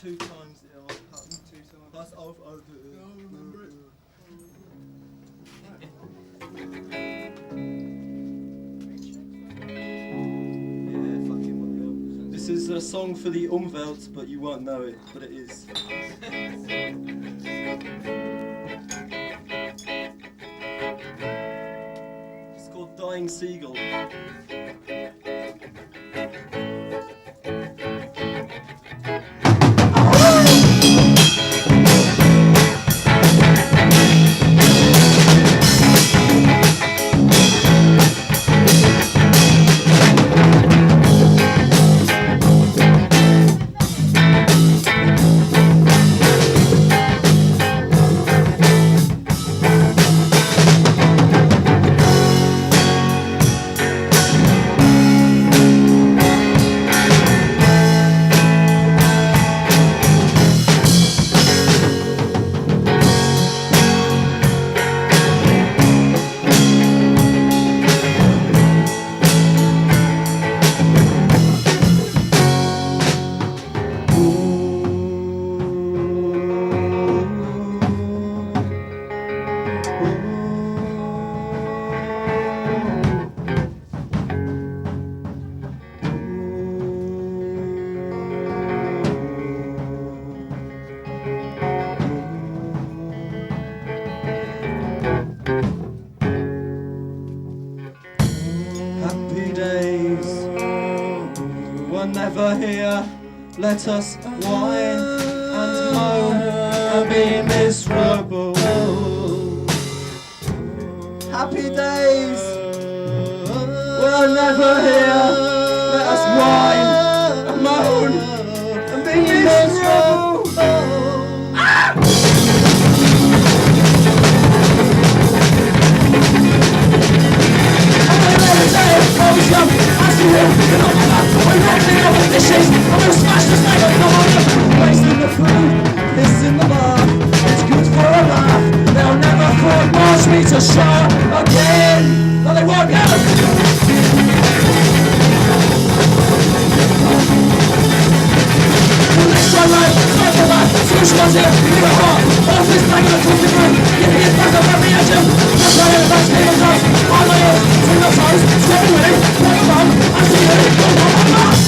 2 times it'll happen. 2 times. Pass auf, Alter. No, remember it. Yeah, fucking what the hell. This is a song for the Umwelt, but you won't know it, but it is. It's called Dying Seagull. Never here, let us whine and moan and be miserable. Happy days were never here, let us whine and moan and be miserable. Dishes, I'm gonna smash this night on the water. Wasting the food, pissing the bar. It's good for a laugh. They'll never court-march me to shore again. No, they won't go. Let's run right, start the line. Solution was here, leave it hot. Off this bag of the cooking room. Get hit back up every edge of. Just right in the back, stay on top. On my ears, swing the toes, step away, play a bomb. I see it, go on, I'm off.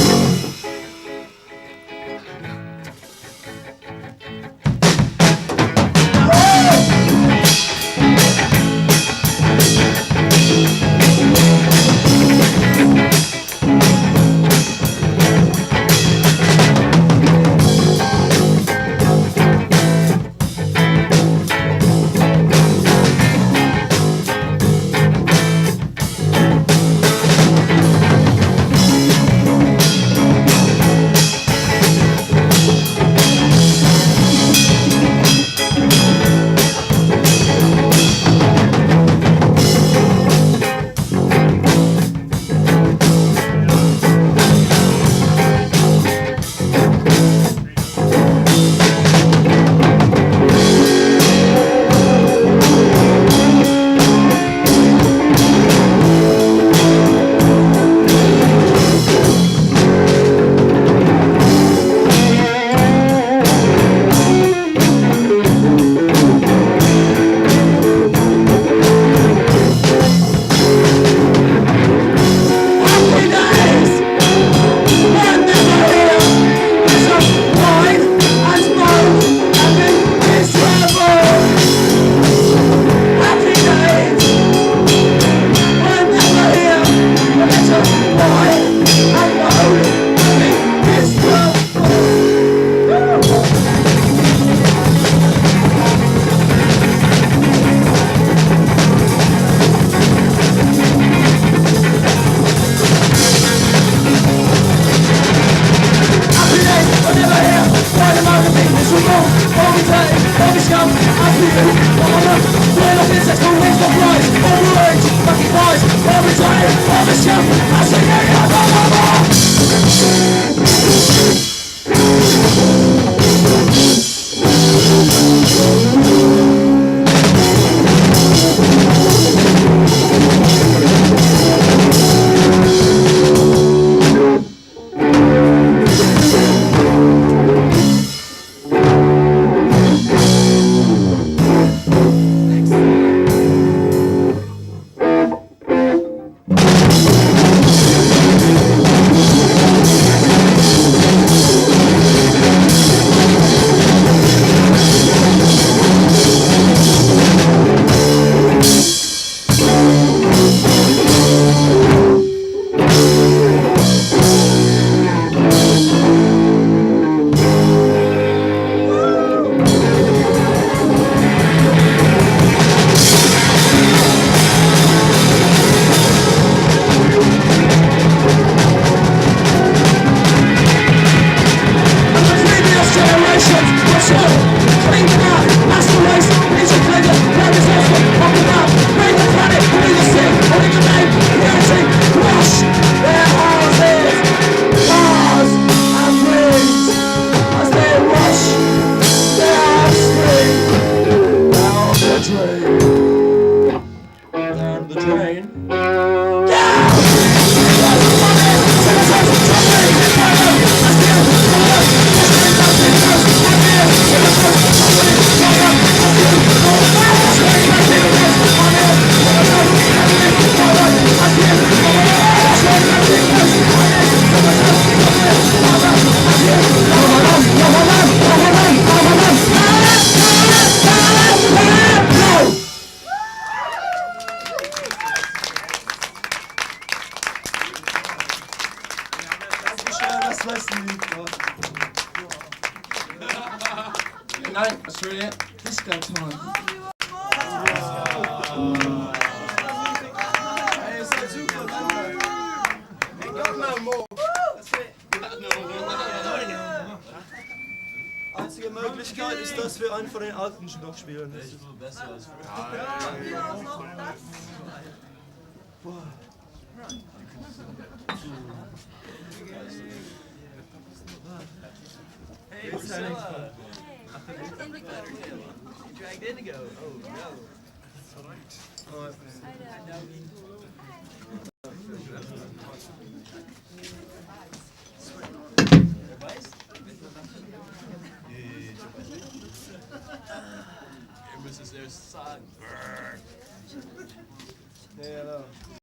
night, Australia. Disco time. Hey, ist halt super, danke. Hey, Gott, mal Mo. Einzige Möglichkeit ist, dass wir einen von den alten noch spielen. Das ist besser als Hey, Priscilla. You dragged Indigo. Oh, no. Alright. Ihr müsst es erst sagen. Ja, genau.